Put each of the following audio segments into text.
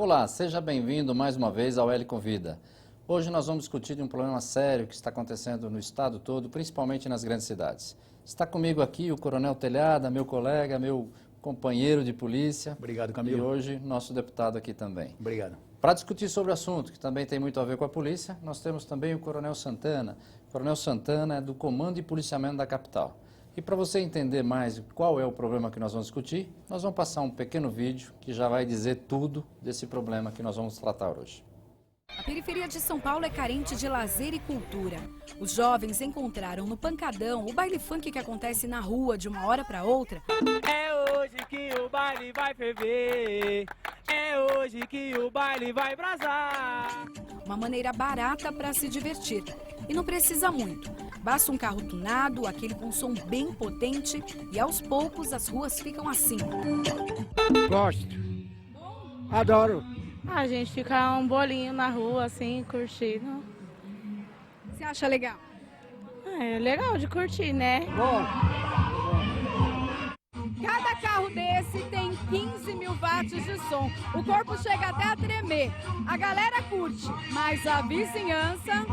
Olá, seja bem-vindo mais uma vez ao L Convida. Hoje nós vamos discutir de um problema sério que está acontecendo no estado todo, principalmente nas grandes cidades. Está comigo aqui o Coronel Telhada, meu colega, meu companheiro de polícia. Obrigado, Camilo. E hoje nosso deputado aqui também. Obrigado. Para discutir sobre o assunto, que também tem muito a ver com a polícia, nós temos também o Coronel Santana. O Coronel Santana é do Comando de Policiamento da capital. E para você entender mais qual é o problema que nós vamos discutir, nós vamos passar um pequeno vídeo que já vai dizer tudo desse problema que nós vamos tratar hoje. A periferia de São Paulo é carente de lazer e cultura. Os jovens encontraram no Pancadão o baile funk que acontece na rua de uma hora para outra. É hoje que o baile vai ferver, é hoje que o baile vai brasar. Uma maneira barata para se divertir. E não precisa muito. Basta um carro tunado, aquele com som bem potente e aos poucos as ruas ficam assim. Gosto. Adoro. A gente fica um bolinho na rua, assim, curtindo. Você acha legal? É legal de curtir, né? Bom. Cada carro desse tem 15 mil watts de som. O corpo chega até a tremer. A galera curte, mas a vizinhança...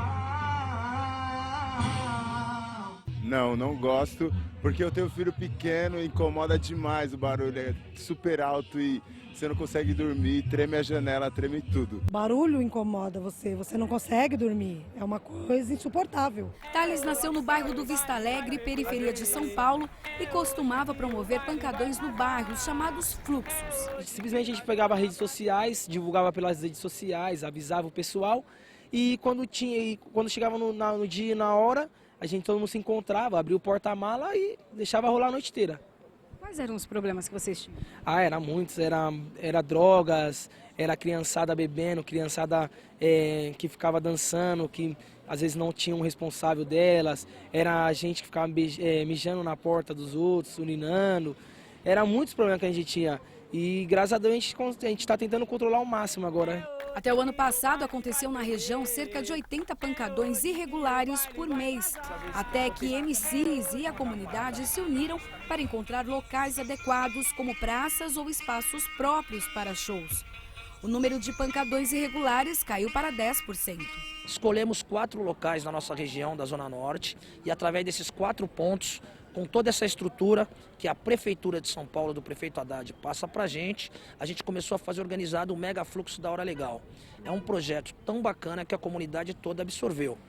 Não gosto, porque eu tenho filho pequeno e incomoda demais o barulho, é super alto e você não consegue dormir, treme a janela, treme tudo. Barulho incomoda você não consegue dormir, é uma coisa insuportável. Thales nasceu no bairro do Vista Alegre, periferia de São Paulo, e costumava promover pancadões no bairro, chamados fluxos. Simplesmente a gente pegava redes sociais, divulgava pelas redes sociais, avisava o pessoal e quando chegava no dia e na hora, todo mundo se encontrava, abria o porta-mala e deixava rolar a noite inteira. Quais eram os problemas que vocês tinham? Era muitos, era drogas, era criançada bebendo, criançada que ficava dançando, que às vezes não tinha um responsável delas, era gente que ficava mijando na porta dos outros, urinando, era muitos problemas que a gente tinha e graças a Deus a gente está tentando controlar ao máximo agora. Até o ano passado aconteceu na região cerca de 80 pancadões irregulares por mês, até que MCs e a comunidade se uniram para encontrar locais adequados como praças ou espaços próprios para shows. O número de pancadões irregulares caiu para 10%. Escolhemos 4 locais na nossa região da Zona Norte e através desses 4 pontos, com toda essa estrutura que a Prefeitura de São Paulo, do prefeito Haddad, passa para a gente começou a fazer organizado o Mega Fluxo da Hora Legal. É um projeto tão bacana que a comunidade toda absorveu.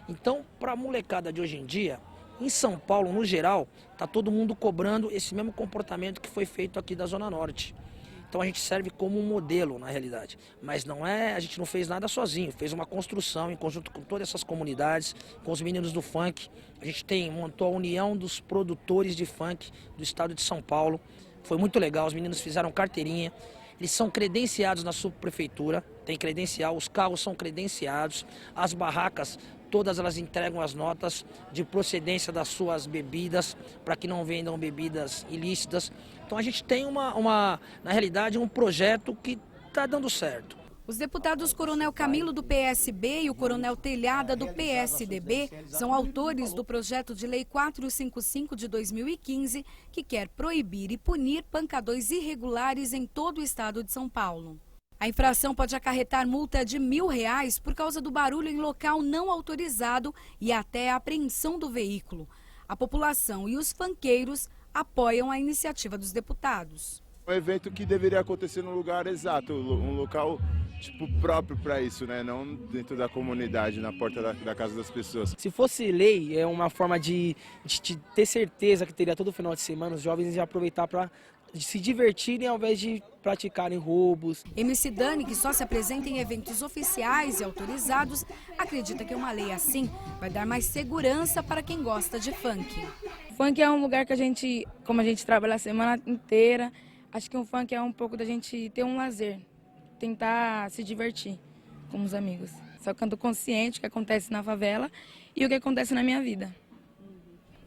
Então, para a molecada de hoje em dia, em São Paulo, no geral, está todo mundo cobrando esse mesmo comportamento que foi feito aqui da Zona Norte. Então a gente serve como um modelo, na realidade. Mas a gente não fez nada sozinho, fez uma construção em conjunto com todas essas comunidades, com os meninos do funk. A gente montou a União dos Produtores de Funk do estado de São Paulo. Foi muito legal, os meninos fizeram carteirinha. Eles são credenciados na subprefeitura, tem credencial, os carros são credenciados, as barracas, todas elas entregam as notas de procedência das suas bebidas, para que não vendam bebidas ilícitas. Então a gente tem na realidade, um projeto que está dando certo. Os deputados Coronel Camilo do PSB e o Coronel Telhada do PSDB são autores do projeto de lei 455 de 2015, que quer proibir e punir pancadões irregulares em todo o estado de São Paulo. A infração pode acarretar multa de R$1.000 por causa do barulho em local não autorizado e até a apreensão do veículo. A população e os funkeiros apoiam a iniciativa dos deputados. Um evento que deveria acontecer no lugar exato, um local próprio para isso, né? Não dentro da comunidade, na porta da casa das pessoas. Se fosse lei, é uma forma de ter certeza que teria todo final de semana os jovens iam aproveitar para se divertirem ao invés de praticarem roubos. MC Dani, que só se apresenta em eventos oficiais e autorizados, acredita que uma lei assim vai dar mais segurança para quem gosta de funk. Funk é um lugar que como a gente trabalha a semana inteira, acho que o funk é um pouco da gente ter um lazer, tentar se divertir com os amigos. Só que eu tô consciente do que acontece na favela e o que acontece na minha vida.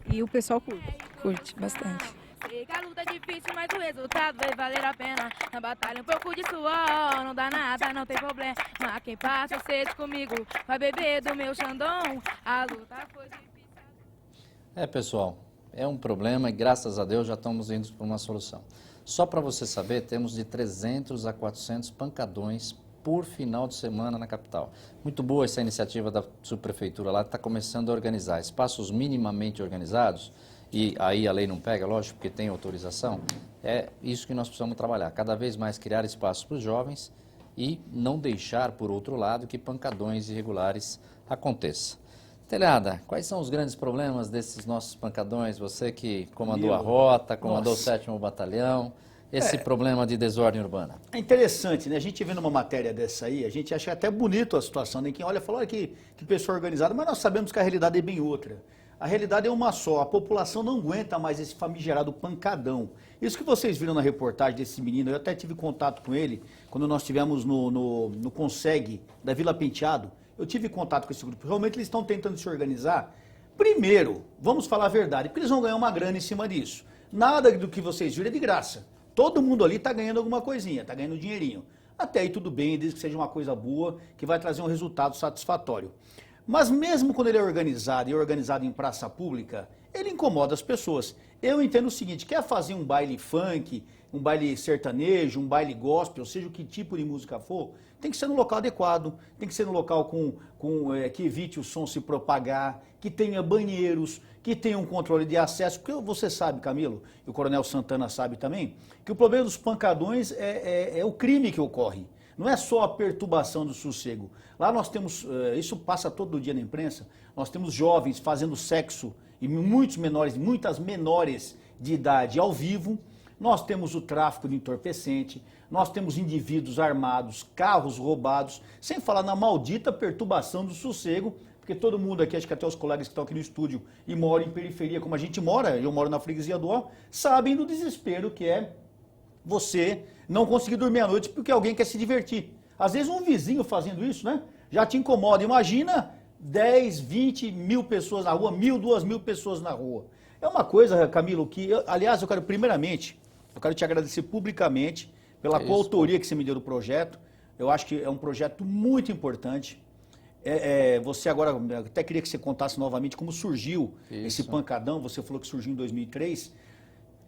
E o pessoal curte? Curte bastante. Sei que a luta é difícil, mas o resultado vai valer a pena. Na batalha um pouco de suor, não dá nada, não tem problema. Mas quem passa sede comigo vai beber do meu Xandão. A luta foi difícil. Pessoal, é um problema e graças a Deus já estamos indo para uma solução. Só para você saber, temos de 300 a 400 pancadões por final de semana na capital. Muito boa essa iniciativa da subprefeitura lá, que está começando a organizar espaços minimamente organizados, e aí a lei não pega, lógico, porque tem autorização. É isso que nós precisamos trabalhar, cada vez mais criar espaços para os jovens e não deixar, por outro lado, que pancadões irregulares aconteçam. Telhada, quais são os grandes problemas desses nossos pancadões? Você que comandou a rota, comandou o 7º Batalhão, esse problema de desordem urbana. É interessante, né? A gente vendo uma matéria dessa aí, a gente acha até bonito a situação, né? Quem olha fala, olha que pessoa organizada, mas nós sabemos que a realidade é bem outra. A realidade é uma só, a população não aguenta mais esse famigerado pancadão. Isso que vocês viram na reportagem desse menino, eu até tive contato com ele, quando nós estivemos no Conseg da Vila Penteado, eu tive contato com esse grupo. Realmente eles estão tentando se organizar. Primeiro, vamos falar a verdade, porque eles vão ganhar uma grana em cima disso. Nada do que vocês viram é de graça. Todo mundo ali está ganhando alguma coisinha, está ganhando um dinheirinho. Até aí tudo bem, desde que seja uma coisa boa, que vai trazer um resultado satisfatório. Mas mesmo quando ele é organizado e organizado em praça pública, ele incomoda as pessoas. Eu entendo o seguinte, quer fazer um baile funk, um baile sertanejo, um baile gospel, seja o que tipo de música for, tem que ser no local adequado, tem que ser no local que evite o som se propagar, que tenha banheiros, que tenha um controle de acesso, porque você sabe, Camilo, e o Coronel Santana sabe também, que o problema dos pancadões é o crime que ocorre. Não é só a perturbação do sossego. Lá nós temos, isso passa todo dia na imprensa, nós temos jovens fazendo sexo e muitas menores de idade ao vivo, nós temos o tráfico de entorpecente, nós temos indivíduos armados, carros roubados, sem falar na maldita perturbação do sossego, porque todo mundo aqui, acho que até os colegas que estão aqui no estúdio e moram em periferia, como a gente mora, eu moro na freguesia do Ó, sabem do desespero que é você não conseguir dormir à noite porque alguém quer se divertir. Às vezes um vizinho fazendo isso, né, já te incomoda. Imagina 10, 20 mil pessoas na rua, 1.000, 2.000 pessoas na rua. É uma coisa, Camilo, que, aliás, eu quero te agradecer publicamente pela coautoria que você me deu do projeto. Eu acho que é um projeto muito importante. Você agora, eu até queria que você contasse novamente como surgiu esse pancadão. Você falou que surgiu em 2003.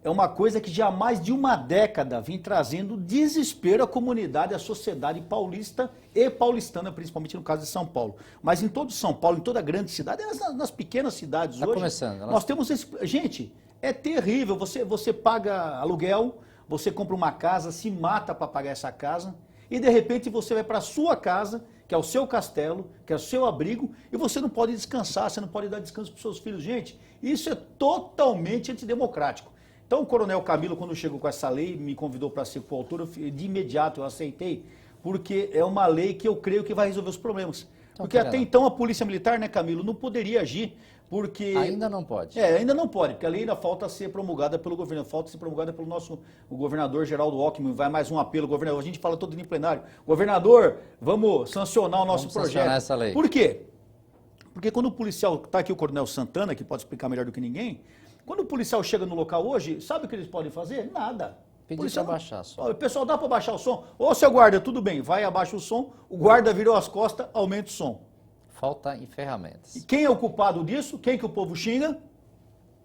É uma coisa que já há mais de uma década vem trazendo desespero à comunidade, à sociedade paulista e paulistana, principalmente no caso de São Paulo. Mas em todo São Paulo, em toda a grande cidade, nas pequenas cidades hoje, nós temos esse... Gente, é terrível. Você paga aluguel, você compra uma casa, se mata para pagar essa casa, e de repente você vai para a sua casa, que é o seu castelo, que é o seu abrigo, e você não pode descansar, você não pode dar descanso para os seus filhos. Gente, isso é totalmente antidemocrático. Então o Coronel Camilo, quando chegou com essa lei, me convidou para ser coautor, de imediato eu aceitei, porque é uma lei que eu creio que vai resolver os problemas. Porque até então a Polícia Militar, né, Camilo, não poderia agir, porque... Ainda não pode. Ainda não pode, porque a lei ainda falta ser promulgada pelo governo, falta ser promulgada pelo o governador Geraldo Alckmin. Vai mais um apelo, governador, a gente fala todo dia em plenário, governador, vamos sancionar o nosso projeto. Sancionar essa lei. Por quê? Porque quando o policial, está aqui o Coronel Santana, que pode explicar melhor do que ninguém, quando o policial chega no local hoje, sabe o que eles podem fazer? Nada. Pedir para baixar só. O pessoal, dá para baixar o som? Ô, seu guarda, tudo bem, vai, abaixa o som, o guarda virou as costas, aumenta o som. Falta em ferramentas. E quem é o culpado disso? Quem que o povo xinga?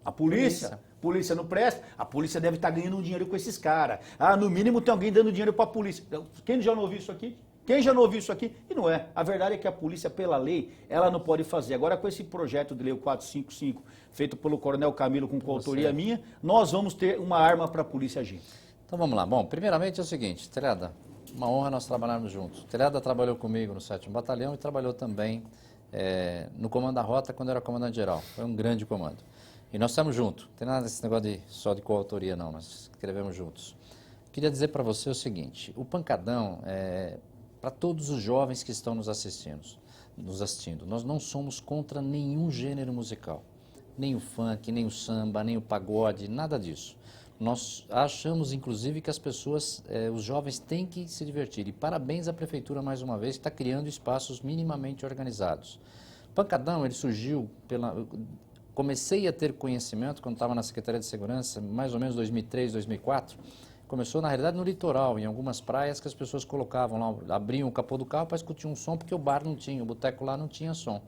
A polícia. Polícia não presta, a polícia deve estar ganhando um dinheiro com esses caras. No mínimo tem alguém dando dinheiro para a polícia. Quem já não ouviu isso aqui? Quem já não ouviu isso aqui? E não é. A verdade é que a polícia, pela lei, ela não pode fazer. Agora, com esse projeto de lei 455, feito pelo Coronel Camilo com coautoria minha, nós vamos ter uma arma para a polícia agir. Então vamos lá. Bom, primeiramente é o seguinte, Telhada, uma honra nós trabalharmos juntos. Telhada trabalhou comigo no 7º Batalhão e trabalhou também no Comando da Rota quando era comandante-geral. Foi um grande comando. E nós estamos juntos. Não tem nada desse negócio só de coautoria, não. Nós escrevemos juntos. Queria dizer para você o seguinte, o pancadão para todos os jovens que estão nos assistindo. Nós não somos contra nenhum gênero musical, nem o funk, nem o samba, nem o pagode, nada disso. Nós achamos, inclusive, que as pessoas, os jovens têm que se divertir. E parabéns à Prefeitura, mais uma vez, que está criando espaços minimamente organizados. Pancadão, ele surgiu comecei a ter conhecimento quando estava na Secretaria de Segurança, mais ou menos 2003, 2004, começou, na realidade, no litoral, em algumas praias que as pessoas colocavam lá, abriam o capô do carro para escutar um som, porque o bar não tinha, o boteco lá não tinha som.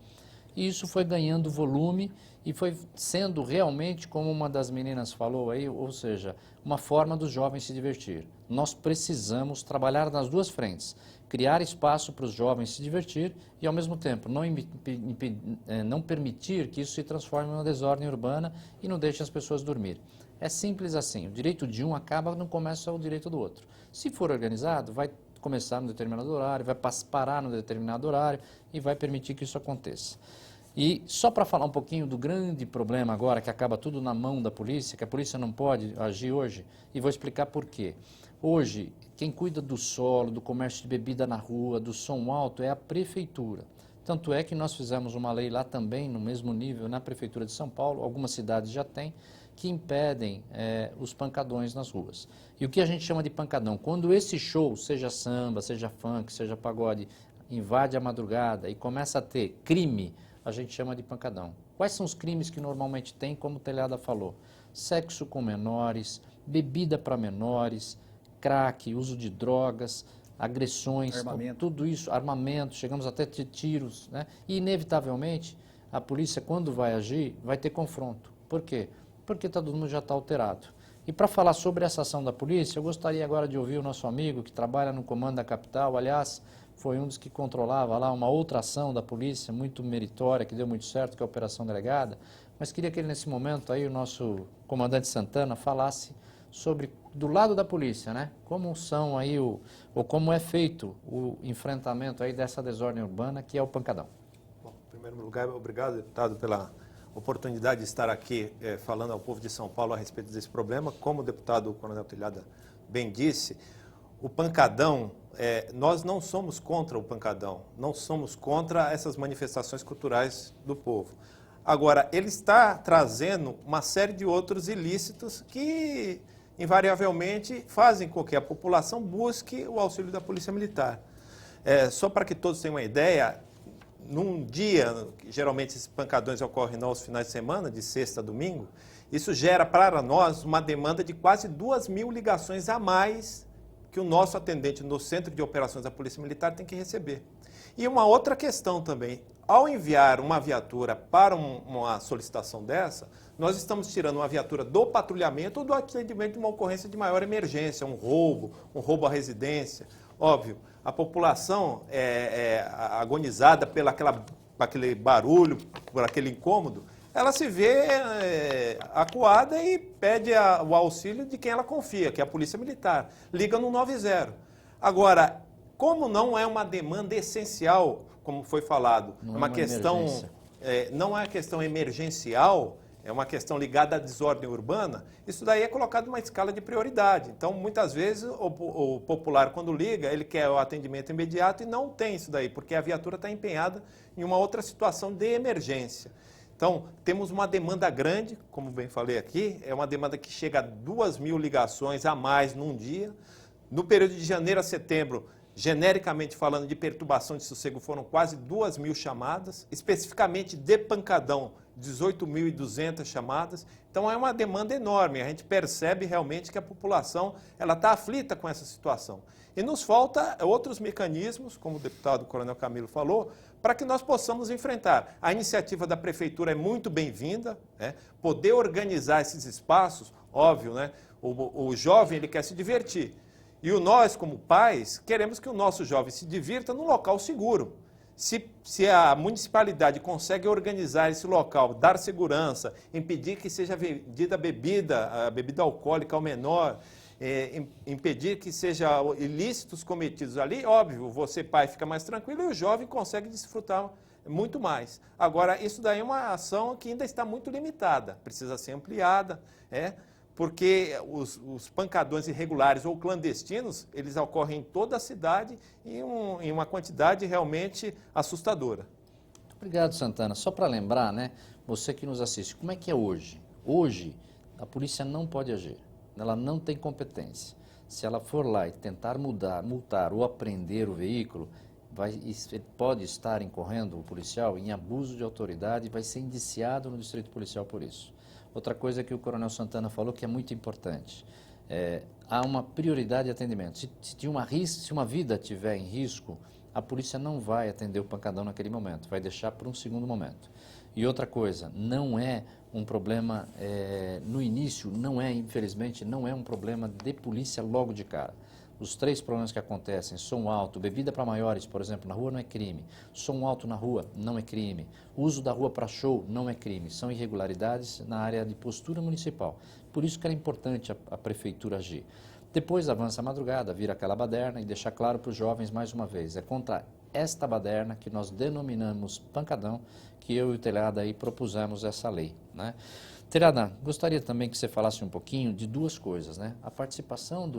E isso foi ganhando volume e foi sendo realmente, como uma das meninas falou aí, ou seja, uma forma dos jovens se divertir. Nós precisamos trabalhar nas duas frentes, criar espaço para os jovens se divertir e, ao mesmo tempo, não permitir que isso se transforme em uma desordem urbana e não deixe as pessoas dormir. É simples assim, o direito de um acaba, não começa o direito do outro. Se for organizado, vai começar num determinado horário, vai parar num determinado horário e vai permitir que isso aconteça. E só para falar um pouquinho do grande problema agora, que acaba tudo na mão da polícia, que a polícia não pode agir hoje, e vou explicar por quê. Hoje, quem cuida do solo, do comércio de bebida na rua, do som alto, é a prefeitura. Tanto é que nós fizemos uma lei lá também, no mesmo nível, na Prefeitura de São Paulo, algumas cidades já têm, que impedem os pancadões nas ruas. E o que a gente chama de pancadão? Quando esse show, seja samba, seja funk, seja pagode, invade a madrugada e começa a ter crime, a gente chama de pancadão. Quais são os crimes que normalmente tem, como o Telhada falou? Sexo com menores, bebida para menores, crack, uso de drogas, agressões, tudo isso, armamento, chegamos até a ter tiros, né? E, inevitavelmente, a polícia, quando vai agir, vai ter confronto. Por quê? Porque todo mundo já está alterado. E para falar sobre essa ação da polícia, eu gostaria agora de ouvir o nosso amigo que trabalha no comando da capital, aliás, foi um dos que controlava lá uma outra ação da polícia, muito meritória, que deu muito certo, que é a Operação Delegada, mas queria que ele, nesse momento, aí, o nosso comandante Santana falasse sobre, do lado da polícia, né, como são aí, ou como é feito o enfrentamento aí dessa desordem urbana, que é o pancadão. Bom, em primeiro lugar, obrigado, deputado, pela oportunidade de estar aqui falando ao povo de São Paulo a respeito desse problema. Como o deputado Coronel Telhada bem disse, o pancadão, nós não somos contra o pancadão, não somos contra essas manifestações culturais do povo. Agora, ele está trazendo uma série de outros ilícitos que, invariavelmente, fazem com que a população busque o auxílio da Polícia Militar. Só para que todos tenham uma ideia, num dia, geralmente esses pancadões ocorrem aos finais de semana, de sexta a domingo, isso gera para nós uma demanda de quase 2.000 ligações a mais que o nosso atendente no Centro de Operações da Polícia Militar tem que receber. E uma outra questão também, ao enviar uma viatura para uma solicitação dessa, nós estamos tirando uma viatura do patrulhamento ou do atendimento de uma ocorrência de maior emergência, um roubo à residência. Óbvio, a população é agonizada por aquele barulho, por aquele incômodo, ela se vê acuada e pede o auxílio de quem ela confia, que é a Polícia Militar. Liga no 90. Agora, como não é uma demanda essencial, como foi falado, não é uma questão, não é uma questão emergencial, é uma questão ligada à desordem urbana, isso daí é colocado numa escala de prioridade. Então, muitas vezes, o popular, quando liga, ele quer o atendimento imediato e não tem isso daí, porque a viatura está empenhada em uma outra situação de emergência. Então, temos uma demanda grande, como bem falei aqui, é uma demanda que chega a 2.000 ligações a mais num dia. No período de janeiro a setembro, genericamente falando de perturbação de sossego, foram quase 2.000 chamadas, especificamente de pancadão, 18.200 chamadas. Então é uma demanda enorme, a gente percebe realmente que a população está aflita com essa situação. E nos falta outros mecanismos, como o deputado Coronel Camilo falou, para que nós possamos enfrentar. A iniciativa da Prefeitura é muito bem-vinda, poder organizar esses espaços, óbvio, né? O jovem ele quer se divertir. E nós, como pais, queremos que o nosso jovem se divirta num local seguro. Se a municipalidade consegue organizar esse local, dar segurança, impedir que seja vendida a bebida alcoólica ao menor, impedir que sejam ilícitos cometidos ali, óbvio, você pai fica mais tranquilo e o jovem consegue desfrutar muito mais. Agora, isso daí é uma ação que ainda está muito limitada, precisa ser ampliada, porque os pancadões irregulares ou clandestinos, eles ocorrem em toda a cidade em uma quantidade realmente assustadora. Muito obrigado, Santana. Só para lembrar, né, você que nos assiste, como é que é hoje? Hoje, a polícia não pode agir, ela não tem competência. Se ela for lá e tentar multar ou apreender o veículo, pode estar incorrendo o policial em abuso de autoridade e vai ser indiciado no distrito policial por isso. Outra coisa que o Coronel Santana falou que é muito importante, há uma prioridade de atendimento. Se uma vida estiver em risco, a polícia não vai atender o pancadão naquele momento, vai deixar para um segundo momento. E outra coisa, não é um problema, no início, infelizmente, não é um problema de polícia logo de cara. Os 3 problemas que acontecem, som alto, bebida para maiores, por exemplo, na rua não é crime. Som alto na rua não é crime. Uso da rua para show não é crime. São irregularidades na área de postura municipal. Por isso que era importante a prefeitura agir. Depois avança a madrugada, vira aquela baderna e deixar claro para os jovens mais uma vez, é contra esta baderna que nós denominamos pancadão, que eu e o Telhada aí propusemos essa lei, né? Telhada, gostaria também que você falasse um pouquinho de 2 coisas, né? A participação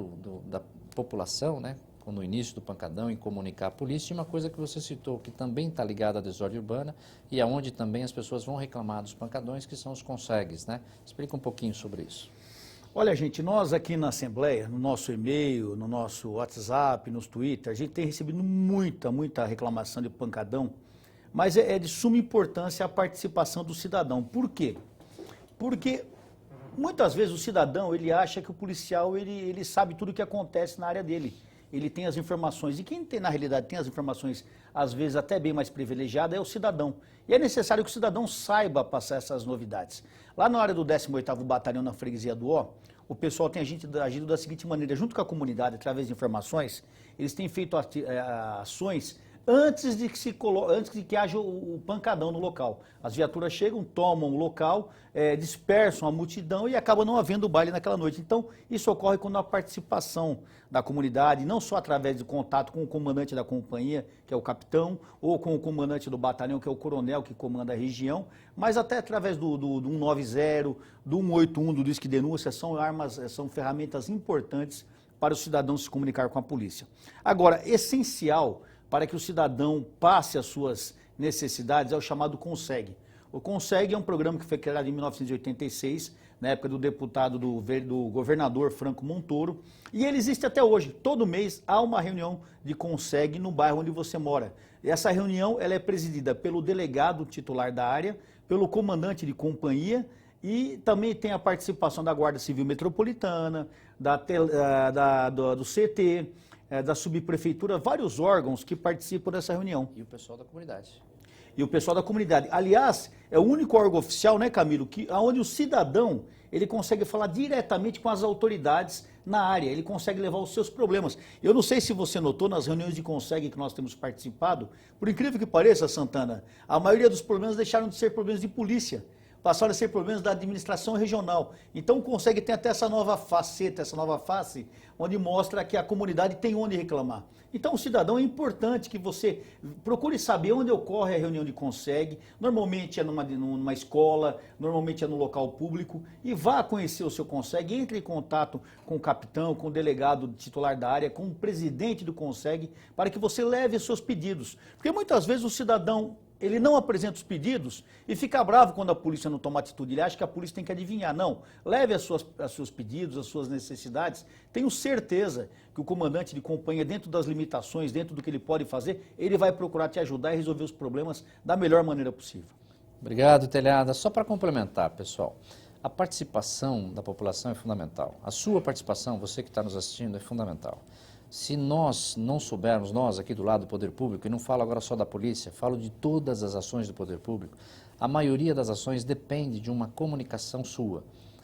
da população, né, no início do pancadão, em comunicar a polícia, e uma coisa que você citou, que também está ligada à desordem urbana, e aonde também as pessoas vão reclamar dos pancadões, que são os consegues, né? Explica um pouquinho sobre isso. Olha, gente, nós aqui na Assembleia, no nosso e-mail, no nosso WhatsApp, nos Twitter, a gente tem recebido muita reclamação de pancadão, mas é de suma importância a participação do cidadão. Por quê? Porque muitas vezes o cidadão, ele acha que o policial, ele sabe tudo o que acontece na área dele. Ele tem as informações. E quem tem, na realidade, tem as informações, às vezes até bem mais privilegiada, é o cidadão. E é necessário que o cidadão saiba passar essas novidades. Lá na área do 18º Batalhão, na Freguesia do Ó, o pessoal tem agido da seguinte maneira, junto com a comunidade, através de informações, eles têm feito ações antes de que haja o pancadão no local. As viaturas chegam, tomam o local, dispersam a multidão e acaba não havendo baile naquela noite. Então, isso ocorre quando a participação da comunidade, não só através de contato com o comandante da companhia, que é o capitão, ou com o comandante do batalhão, que é o coronel, que comanda a região, mas até através do 190, do 181, do Disque Denúncia, são ferramentas importantes para o cidadão se comunicar com a polícia. Agora, essencial para que o cidadão passe as suas necessidades é o chamado CONSEG. O CONSEG é um programa que foi criado em 1986, na época do deputado do governador Franco Montoro, e ele existe até hoje. Todo mês há uma reunião de CONSEG no bairro onde você mora. E essa reunião ela é presidida pelo delegado titular da área, pelo comandante de companhia, e também tem a participação da Guarda Civil Metropolitana, do CT, da subprefeitura, vários órgãos que participam dessa reunião. E o pessoal da comunidade. E o pessoal da comunidade. Aliás, é o único órgão oficial, né, Camilo, onde o cidadão ele consegue falar diretamente com as autoridades na área, ele consegue levar os seus problemas. Eu não sei se você notou nas reuniões de CONSEG que nós temos participado, por incrível que pareça, Santana, a maioria dos problemas deixaram de ser problemas de polícia, passaram a ser problemas da administração regional. Então consegue ter até essa nova faceta, essa nova face, onde mostra que a comunidade tem onde reclamar. Então o cidadão é importante que você procure saber onde ocorre a reunião de CONSEG, normalmente é numa escola, normalmente é no local público, e vá conhecer o seu CONSEG, entre em contato com o capitão, com o delegado titular da área, com o presidente do CONSEG, para que você leve os seus pedidos. Porque muitas vezes o cidadão ele não apresenta os pedidos e fica bravo quando a polícia não toma atitude. Ele acha que a polícia tem que adivinhar. Não, leve os seus pedidos, as suas necessidades. Tenho certeza que o comandante de companhia, dentro das limitações, dentro do que ele pode fazer, ele vai procurar te ajudar e resolver os problemas da melhor maneira possível. Obrigado, Telhada. Só para complementar, pessoal, a participação da população é fundamental. A sua participação, você que está nos assistindo, é fundamental. Se nós não soubermos, nós aqui do lado do poder público, e não falo agora só da polícia, falo de todas as ações do poder público, a maioria das ações depende de uma comunicação sua.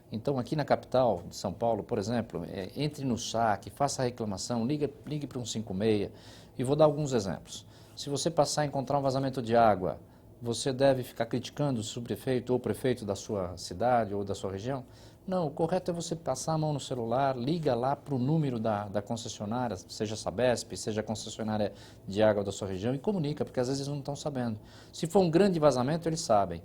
Então aqui na capital de São Paulo, por exemplo, entre no SAC, faça a reclamação, ligue para o 156, e vou dar alguns exemplos. Se você passar a encontrar um vazamento de água, você deve ficar criticando o subprefeito ou o prefeito da sua cidade ou da sua região? Não, o correto é você passar a mão no celular, liga lá para o número da concessionária, seja Sabesp, seja a concessionária de água da sua região e comunica, porque às vezes eles não estão sabendo. Se for um grande vazamento, eles sabem.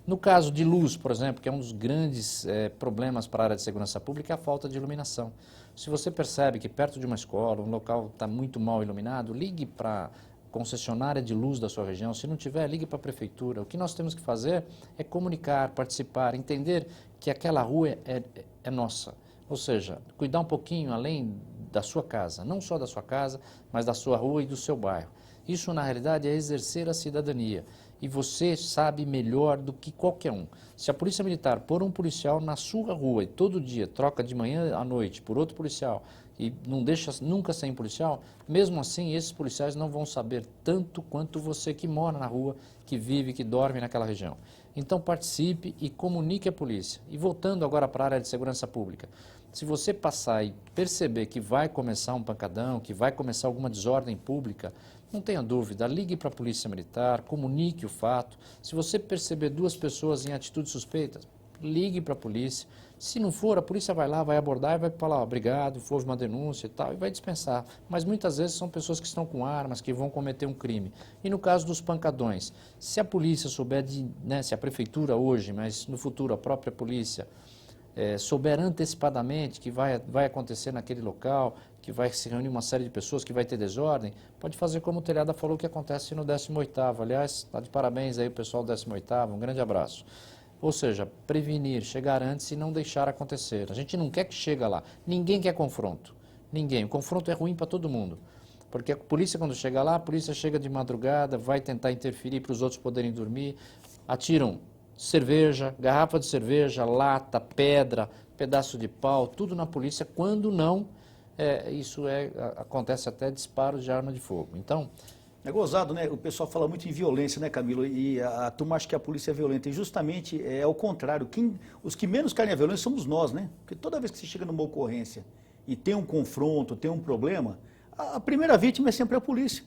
No caso de luz, por exemplo, que é um dos grandes problemas para a área de segurança pública, é a falta de iluminação. Se você percebe que perto de uma escola, um local está muito mal iluminado, ligue para concessionária de luz da sua região. Se não tiver, ligue para a prefeitura. O que nós temos que fazer é comunicar, participar, entender que aquela rua é nossa. Ou seja, cuidar um pouquinho além da sua casa, não só da sua casa, mas da sua rua e do seu bairro. Isso, na realidade, é exercer a cidadania. E você sabe melhor do que qualquer um. Se a Polícia Militar pôr um policial na sua rua e todo dia troca de manhã à noite por outro policial e não deixa nunca sem policial, mesmo assim esses policiais não vão saber tanto quanto você que mora na rua, que vive, que dorme naquela região. Então participe e comunique a polícia. E voltando agora para a área de segurança pública, se você passar e perceber que vai começar um pancadão, que vai começar alguma desordem pública, não tenha dúvida, ligue para a Polícia Militar, comunique o fato. Se você perceber duas pessoas em atitudes suspeitas, ligue para a polícia. Se não for, a polícia vai lá, vai abordar e vai falar, obrigado, houve uma denúncia e tal, e vai dispensar. Mas muitas vezes são pessoas que estão com armas, que vão cometer um crime. E no caso dos pancadões, se a polícia souber, se a prefeitura hoje, mas no futuro a própria polícia, souber antecipadamente que vai acontecer naquele local, que vai se reunir uma série de pessoas, que vai ter desordem, pode fazer como o Telhada falou que acontece no 18º. Aliás, está de parabéns aí o pessoal do 18º, um grande abraço. Ou seja, prevenir, chegar antes e não deixar acontecer. A gente não quer que chegue lá. Ninguém quer confronto. Ninguém. O confronto é ruim para todo mundo. Porque a polícia, quando chega lá, a polícia chega de madrugada, vai tentar interferir para os outros poderem dormir, atiram cerveja, garrafa de cerveja, lata, pedra, pedaço de pau, tudo na polícia, quando não, acontece até disparos de arma de fogo. Então, é gozado, né? O pessoal fala muito em violência, né, Camilo? E a turma acha que a polícia é violenta. E justamente é o contrário. Os que menos querem a violência somos nós, né? Porque toda vez que você chega numa ocorrência e tem um confronto, tem um problema, a primeira vítima é sempre a polícia.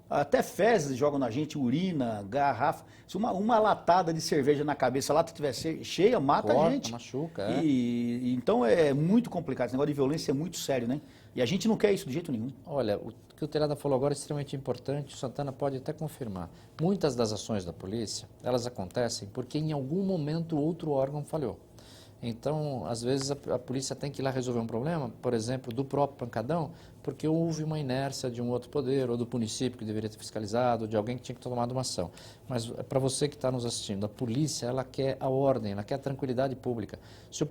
Até fezes jogam na gente, urina, garrafa. Se uma latada de cerveja na cabeça, a lata estiver cheia, mata a gente. Machuca, então é muito complicado. Esse negócio de violência é muito sério, né? E a gente não quer isso de jeito nenhum. Olha, o que o Telhada falou agora é extremamente importante, o Santana pode até confirmar. Muitas das ações da polícia, elas acontecem porque em algum momento outro órgão falhou. Então, às vezes, a polícia tem que ir lá resolver um problema, por exemplo, do próprio pancadão, porque houve uma inércia de um outro poder, ou do município que deveria ter fiscalizado, ou de alguém que tinha que ter tomado uma ação. Mas, para você que está nos assistindo, a polícia, ela quer a ordem, ela quer a tranquilidade pública. Se o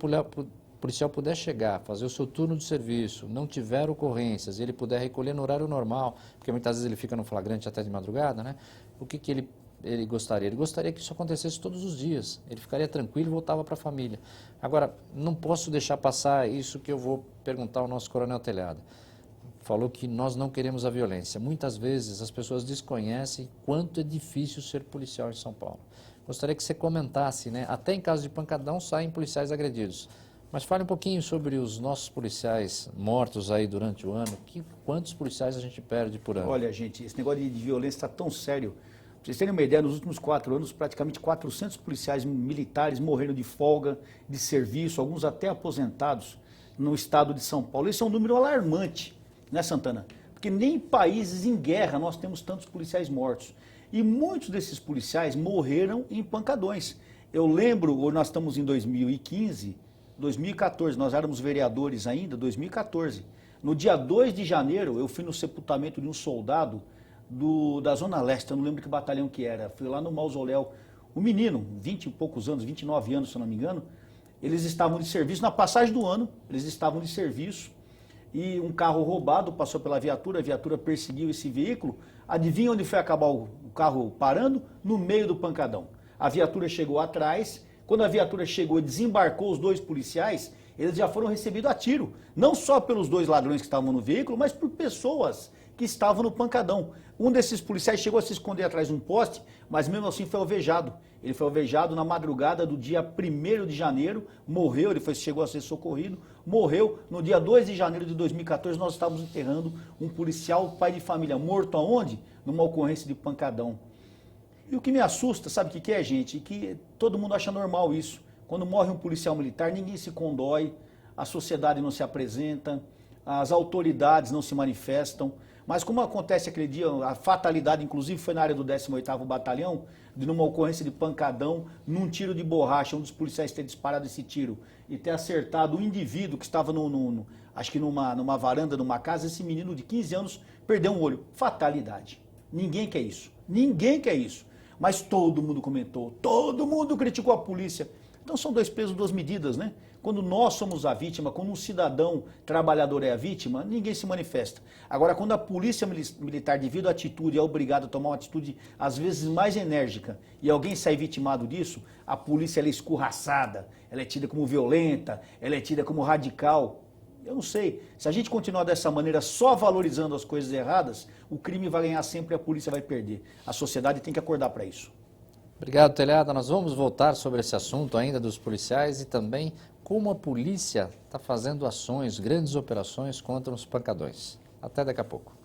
policial puder chegar, fazer o seu turno de serviço, não tiver ocorrências, e ele puder recolher no horário normal, porque muitas vezes ele fica no flagrante até de madrugada, né? O que ele gostaria? Ele gostaria que isso acontecesse todos os dias. Ele ficaria tranquilo e voltava para a família. Agora, não posso deixar passar isso que eu vou perguntar ao nosso Coronel Telhada. Falou que nós não queremos a violência. Muitas vezes as pessoas desconhecem quanto é difícil ser policial em São Paulo. Gostaria que você comentasse, né? Até em caso de pancadão saem policiais agredidos. Mas fale um pouquinho sobre os nossos policiais mortos aí durante o ano. Quantos policiais a gente perde por ano? Olha, gente, esse negócio de violência está tão sério. Pra vocês terem uma ideia, nos últimos 4 anos, praticamente 400 policiais militares morreram de folga, de serviço, alguns até aposentados no estado de São Paulo. Isso é um número alarmante, né, Santana? Porque nem em países em guerra nós temos tantos policiais mortos. E muitos desses policiais morreram em pancadões. Eu lembro, nós estamos em 2014, nós éramos vereadores ainda, 2014. No dia 2 de janeiro, eu fui no sepultamento de um soldado da Zona Leste, eu não lembro que batalhão que era. Fui lá no mausoléu, um menino, 20 e poucos anos, 29 anos, se eu não me engano. Eles estavam de serviço, na passagem do ano, eles estavam de serviço e um carro roubado passou pela viatura, a viatura perseguiu esse veículo. Adivinha onde foi acabar o carro parando? No meio do pancadão. A viatura chegou atrás, quando a viatura chegou e desembarcou os 2 policiais, eles já foram recebidos a tiro. Não só pelos 2 ladrões que estavam no veículo, mas por pessoas que estavam no pancadão. Um desses policiais chegou a se esconder atrás de um poste, mas mesmo assim foi alvejado. Ele foi alvejado na madrugada do dia 1º de janeiro, morreu, chegou a ser socorrido, morreu. No dia 2 de janeiro de 2014, nós estávamos enterrando um policial, pai de família, morto aonde? Numa ocorrência de pancadão. E o que me assusta, sabe o que é, gente? Que todo mundo acha normal isso. Quando morre um policial militar, ninguém se condói, a sociedade não se apresenta, as autoridades não se manifestam. Mas como acontece aquele dia, a fatalidade, inclusive, foi na área do 18º Batalhão, de numa ocorrência de pancadão, num tiro de borracha, um dos policiais ter disparado esse tiro e ter acertado o indivíduo que estava, acho que numa varanda, numa casa, esse menino de 15 anos perdeu um olho. Fatalidade. Ninguém quer isso. Ninguém quer isso. Mas todo mundo comentou, todo mundo criticou a polícia. Então são dois pesos, duas medidas, né? Quando nós somos a vítima, quando um cidadão trabalhador é a vítima, ninguém se manifesta. Agora, quando a polícia militar, devido à atitude, é obrigada a tomar uma atitude, às vezes, mais enérgica, e alguém sai vitimado disso, a polícia ela é escorraçada, ela é tida como violenta, ela é tida como radical. Eu não sei. Se a gente continuar dessa maneira, só valorizando as coisas erradas, o crime vai ganhar sempre e a polícia vai perder. A sociedade tem que acordar para isso. Obrigado, Telhada. Nós vamos voltar sobre esse assunto ainda dos policiais e também como a polícia está fazendo ações, grandes operações contra os pancadões. Até daqui a pouco.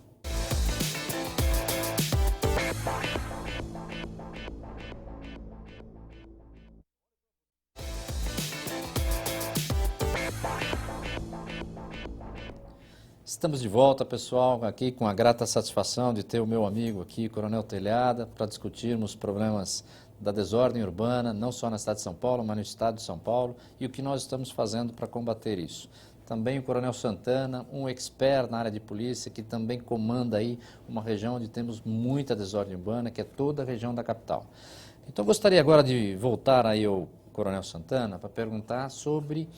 Estamos de volta, pessoal, aqui com a grata satisfação de ter o meu amigo aqui, Coronel Telhada, para discutirmos problemas da desordem urbana, não só na cidade de São Paulo, mas no estado de São Paulo, e o que nós estamos fazendo para combater isso. Também o Coronel Santana, um expert na área de polícia, que também comanda aí uma região onde temos muita desordem urbana, que é toda a região da capital. Então, eu gostaria agora de voltar aí ao Coronel Santana para perguntar sobre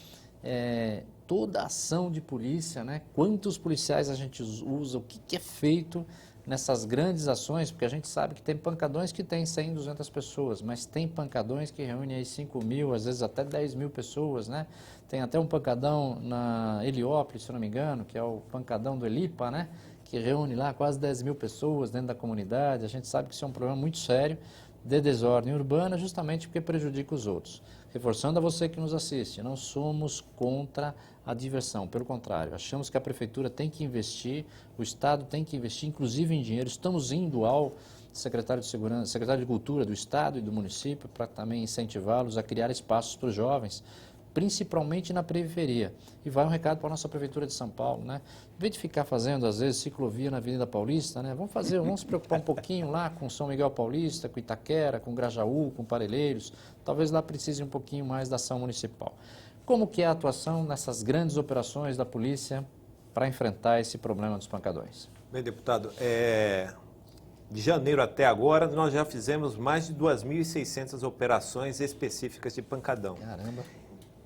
toda a ação de polícia, né? Quantos policiais a gente usa, o que é feito nessas grandes ações, porque a gente sabe que tem pancadões que tem 100, 200 pessoas, mas tem pancadões que reúnem aí 5 mil, às vezes até 10 mil pessoas, né? Tem até um pancadão na Heliópolis, se eu não me engano, que é o pancadão do Elipa, né? Que reúne lá quase 10 mil pessoas dentro da comunidade. A gente sabe que isso é um problema muito sério de desordem urbana, justamente porque prejudica os outros. Reforçando a você que nos assiste, não somos contra a diversão, pelo contrário, achamos que a Prefeitura tem que investir, o Estado tem que investir, inclusive em dinheiro. Estamos indo ao secretário de Segurança, secretário de Cultura do Estado e do município para também incentivá-los a criar espaços para os jovens, principalmente na periferia. E vai um recado para a nossa Prefeitura de São Paulo, né? Em vez de ficar fazendo, às vezes, ciclovia na Avenida Paulista, né? Vamos se preocupar um pouquinho lá com São Miguel Paulista, com Itaquera, com Grajaú, com Parelheiros. Talvez lá precise um pouquinho mais da ação municipal. Como que é a atuação nessas grandes operações da polícia para enfrentar esse problema dos pancadões? Bem, deputado, de janeiro até agora, nós já fizemos mais de 2.600 operações específicas de pancadão. Caramba!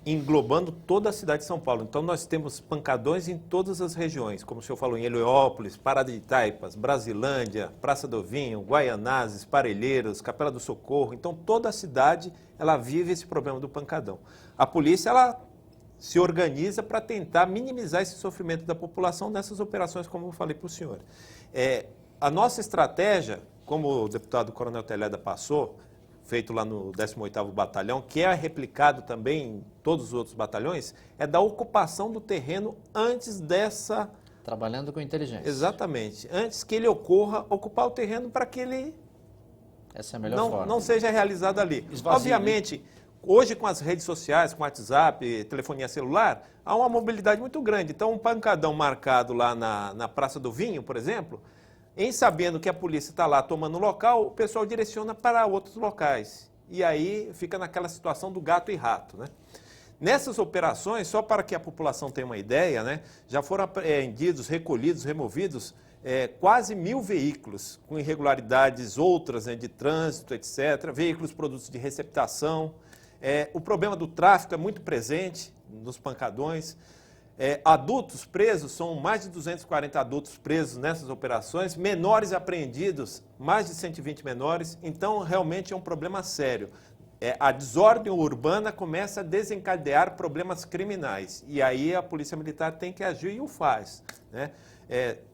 Englobando toda a cidade de São Paulo. Então, nós temos pancadões em todas as regiões, como o senhor falou, em Heliópolis, Parada de Taipas, Brasilândia, Praça do Vinho, Guaianazes, Parelheiros, Capela do Socorro. Então, toda a cidade, ela vive esse problema do pancadão. A polícia, ela se organiza para tentar minimizar esse sofrimento da população nessas operações, como eu falei para o senhor. A nossa estratégia, como o deputado Coronel Telhada passou, feito lá no 18º Batalhão, que é replicado também em todos os outros batalhões, é da ocupação do terreno antes dessa... Trabalhando com inteligência. Exatamente. Antes que ele ocorra, ocupar o terreno para que ele Essa é a melhor forma. não seja realizado ali. Esvazio, Obviamente, né? Hoje com as redes sociais, com WhatsApp, telefonia celular, há uma mobilidade muito grande. Então, um pancadão marcado lá na Praça do Vinho, por exemplo, em sabendo que a polícia está lá tomando o local, o pessoal direciona para outros locais. E aí fica naquela situação do gato e rato, né? Nessas operações, só para que a população tenha uma ideia, né, já foram apreendidos, recolhidos, removidos quase 1.000 veículos, com irregularidades outras, né, de trânsito, etc., veículos produtos de receptação. O problema do tráfico é muito presente nos pancadões. Adultos presos, são mais de 240 adultos presos nessas operações, menores apreendidos, mais de 120 menores, então realmente é um problema sério. A desordem urbana começa a desencadear problemas criminais, e aí a Polícia Militar tem que agir e o faz, né?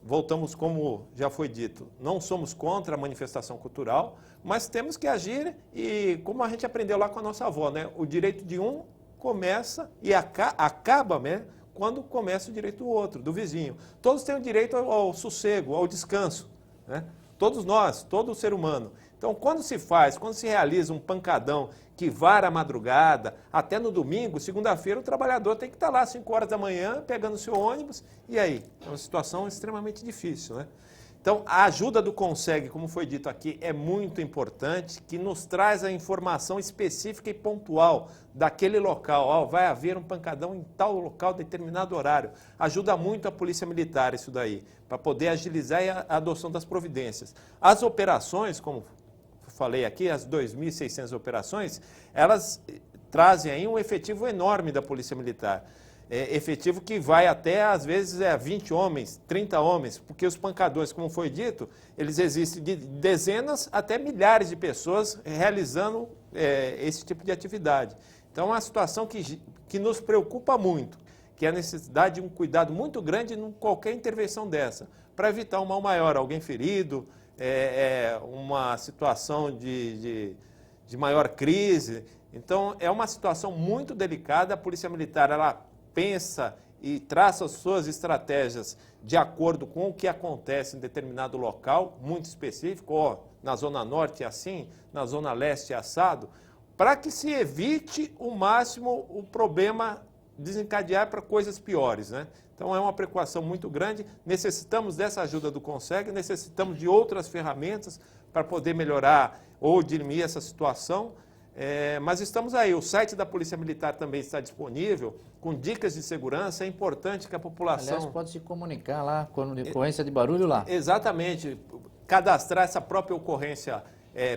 Voltamos, como já foi dito, não somos contra a manifestação cultural, mas temos que agir e, como a gente aprendeu lá com a nossa avó, né? O direito de um começa e acaba, né, quando começa o direito do outro, do vizinho. Todos têm o direito ao sossego, ao descanso, né? Todos nós, todo ser humano. Então, quando se realiza um pancadão que vara a madrugada, até no domingo, segunda-feira, o trabalhador tem que estar lá às 5 horas da manhã, pegando o seu ônibus, e aí? É uma situação extremamente difícil, né? Então, a ajuda do CONSEG, como foi dito aqui, é muito importante, que nos traz a informação específica e pontual daquele local. Vai haver um pancadão em tal local, determinado horário. Ajuda muito a Polícia Militar isso daí, para poder agilizar a adoção das providências. As operações, como falei aqui, as 2.600 operações, elas trazem aí um efetivo enorme da Polícia Militar. Efetivo que vai até, às vezes, 20 homens, 30 homens, porque os pancadões, como foi dito, eles existem de dezenas até milhares de pessoas realizando esse tipo de atividade. Então, é uma situação que nos preocupa muito, que é a necessidade de um cuidado muito grande em qualquer intervenção dessa, para evitar um mal maior, alguém ferido, uma situação de maior crise. Então, é uma situação muito delicada. A Polícia Militar, ela pensa e traça as suas estratégias de acordo com o que acontece em determinado local, muito específico, na Zona Norte é assim, na Zona Leste é assado, para que se evite o máximo o problema desencadear para coisas piores, né? Então é uma preocupação muito grande, necessitamos dessa ajuda do CONSEG, necessitamos de outras ferramentas para poder melhorar ou dirimir essa situação, mas estamos aí, o site da Polícia Militar também está disponível, com dicas de segurança, é importante que a população... Aliás, pode se comunicar lá, quando ocorrência de barulho lá. Exatamente, cadastrar essa própria ocorrência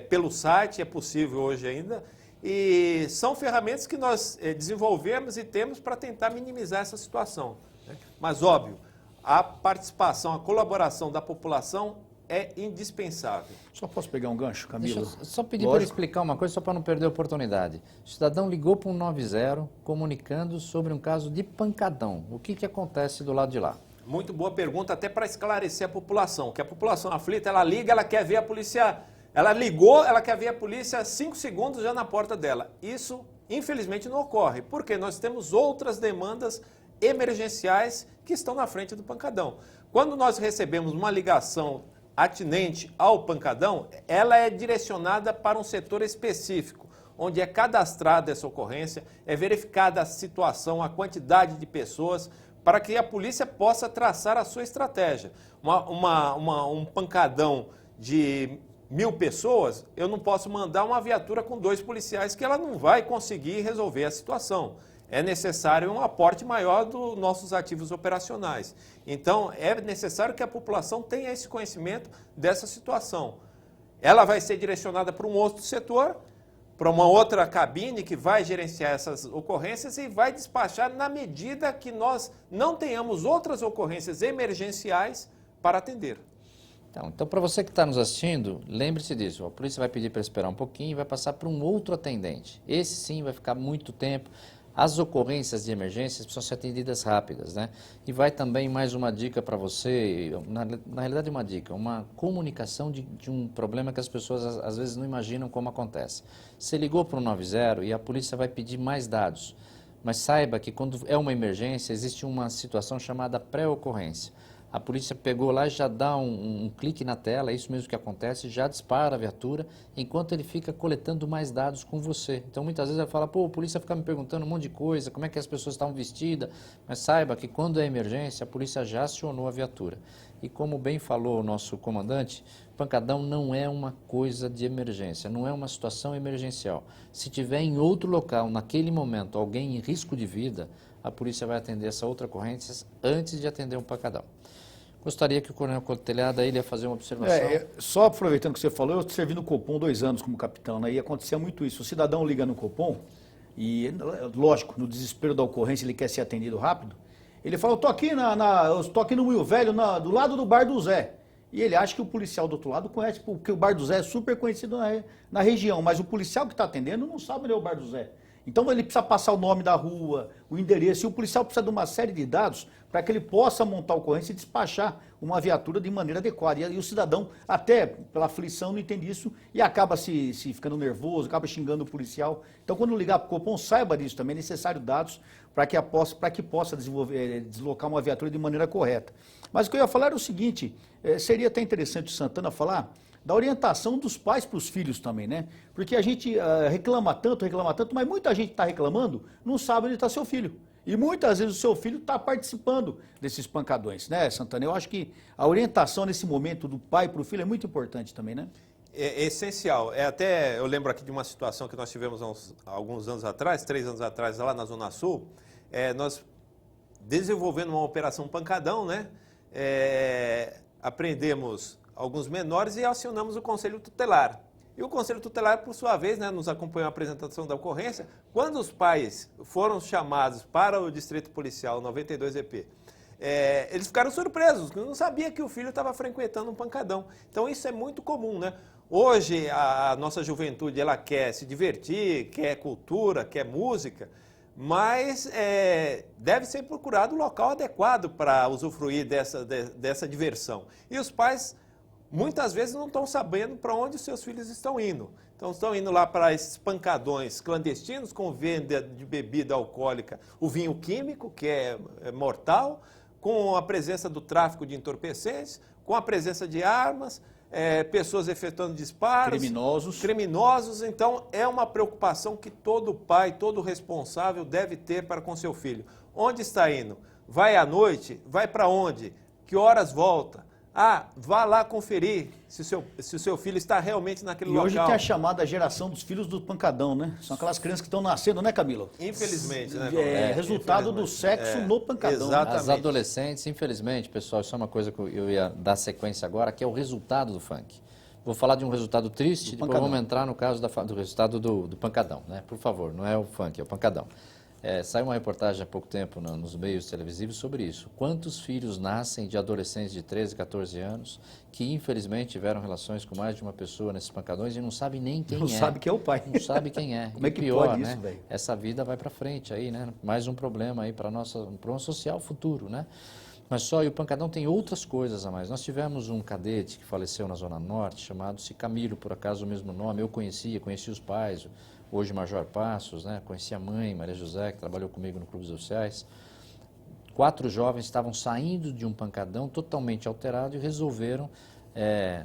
pelo site, é possível hoje ainda, e são ferramentas que nós desenvolvemos e temos para tentar minimizar essa situação, né? Mas, óbvio, a participação, a colaboração da população é indispensável. Só posso pegar um gancho, Camilo? Deixa eu só pedir para ele explicar uma coisa, só para não perder a oportunidade. O cidadão ligou para um 90 comunicando sobre um caso de pancadão. O que acontece do lado de lá? Muito boa pergunta, até para esclarecer a população, que a população aflita, ela liga, ela quer ver a polícia, ela ligou, ela quer ver a polícia 5 segundos já na porta dela. Isso, infelizmente, não ocorre, porque nós temos outras demandas emergenciais que estão na frente do pancadão. Quando nós recebemos uma ligação atinente ao pancadão, ela é direcionada para um setor específico, onde é cadastrada essa ocorrência, é verificada a situação, a quantidade de pessoas, para que a polícia possa traçar a sua estratégia. Um pancadão de 1000 pessoas, eu não posso mandar uma viatura com 2 policiais, que ela não vai conseguir resolver a situação. É necessário um aporte maior dos nossos ativos operacionais. Então, é necessário que a população tenha esse conhecimento dessa situação. Ela vai ser direcionada para um outro setor, para uma outra cabine que vai gerenciar essas ocorrências e vai despachar na medida que nós não tenhamos outras ocorrências emergenciais para atender. Então para você que está nos assistindo, lembre-se disso. A polícia vai pedir para esperar um pouquinho e vai passar para um outro atendente. Esse sim vai ficar muito tempo. As ocorrências de emergências precisam ser atendidas rápidas, né? E vai também mais uma dica para você, na realidade uma dica, uma comunicação de um problema que as pessoas às vezes não imaginam como acontece. Você ligou para o 90 e a polícia vai pedir mais dados, mas saiba que quando é uma emergência existe uma situação chamada pré-ocorrência. A polícia pegou lá e já dá um clique na tela, é isso mesmo que acontece, já dispara a viatura, enquanto ele fica coletando mais dados com você. Então muitas vezes ele fala, pô, a polícia fica me perguntando um monte de coisa, como é que as pessoas estavam vestidas, mas saiba que quando é emergência, a polícia já acionou a viatura. E como bem falou o nosso comandante, pancadão não é uma coisa de emergência, não é uma situação emergencial. Se tiver em outro local, naquele momento, alguém em risco de vida, a polícia vai atender essa outra ocorrência antes de atender um pancadão. Gostaria que o Coronel Telhada ele ia fazer uma observação. Só aproveitando que você falou, eu servi no Copom 2 anos como capitão, né, e acontecia muito isso. O cidadão liga no Copom e, lógico, no desespero da ocorrência, ele quer ser atendido rápido. Ele fala, eu tô aqui no Rio Velho, do lado do Bar do Zé. E ele acha que o policial do outro lado conhece, porque o Bar do Zé é super conhecido na região, mas o policial que está atendendo não sabe onde é o Bar do Zé. Então ele precisa passar o nome da rua, o endereço, e o policial precisa de uma série de dados para que ele possa montar a ocorrência e despachar uma viatura de maneira adequada. E o cidadão, até pela aflição, não entende isso e acaba se ficando nervoso, acaba xingando o policial. Então, quando ligar para o Copom, saiba disso também, é necessário dados para que possa deslocar uma viatura de maneira correta. Mas o que eu ia falar era o seguinte, seria até interessante o Santana falar da orientação dos pais para os filhos também, né? Porque a gente reclama tanto, mas muita gente está reclamando, não sabe onde está seu filho. E muitas vezes o seu filho está participando desses pancadões, né, Santana? Eu acho que a orientação nesse momento do pai para o filho é muito importante também, né? É essencial. Eu lembro aqui de uma situação que nós tivemos há alguns anos atrás, 3 anos atrás, lá na Zona Sul, nós desenvolvendo uma operação pancadão, né? Apreendemos alguns menores e acionamos o Conselho Tutelar. E o Conselho Tutelar, por sua vez, né, nos acompanhou a apresentação da ocorrência. Quando os pais foram chamados para o Distrito Policial 92EP, eles ficaram surpresos, não sabia que o filho estava frequentando um pancadão. Então isso é muito comum, né? Hoje a nossa juventude ela quer se divertir, quer cultura, quer música, mas deve ser procurado um local adequado para usufruir dessa diversão. E os pais muitas vezes não estão sabendo para onde os seus filhos estão indo. Então estão indo lá para esses pancadões clandestinos com venda de bebida alcoólica, o vinho químico, que é mortal, com a presença do tráfico de entorpecentes, com a presença de armas, pessoas efetuando disparos. Criminosos. Então, é uma preocupação que todo pai, todo responsável deve ter para com seu filho. Onde está indo? Vai à noite? Vai para onde? Que horas volta? Vá lá conferir se o seu filho está realmente naquele local. E hoje tem a chamada geração dos filhos do pancadão, né? São aquelas crianças que estão nascendo, né, Camilo? Infelizmente, né? Resultado do sexo no pancadão. Exatamente. As adolescentes, infelizmente, pessoal, isso é uma coisa que eu ia dar sequência agora, que é o resultado do funk. Vou falar de um resultado triste, depois vamos entrar no caso do resultado do pancadão, né? Por favor, não é o funk, é o pancadão. Saiu uma reportagem há pouco tempo nos meios televisivos sobre isso. Quantos filhos nascem de adolescentes de 13, 14 anos que infelizmente tiveram relações com mais de uma pessoa nesses pancadões e não sabem nem quem é. Não sabe quem é o pai. Não sabe quem é. Como é que pior, pode né? isso, velho? Essa vida vai para frente aí, né? Mais um problema aí para um social futuro, né? Mas só, e o pancadão tem outras coisas a mais. Nós tivemos um cadete que faleceu na Zona Norte, chamado-se Camilo, por acaso o mesmo nome. Eu conheci os pais, hoje Major Passos, né? Conheci a mãe, Maria José, que trabalhou comigo no Clube dos Oficiais. 4 jovens estavam saindo de um pancadão totalmente alterado e resolveram,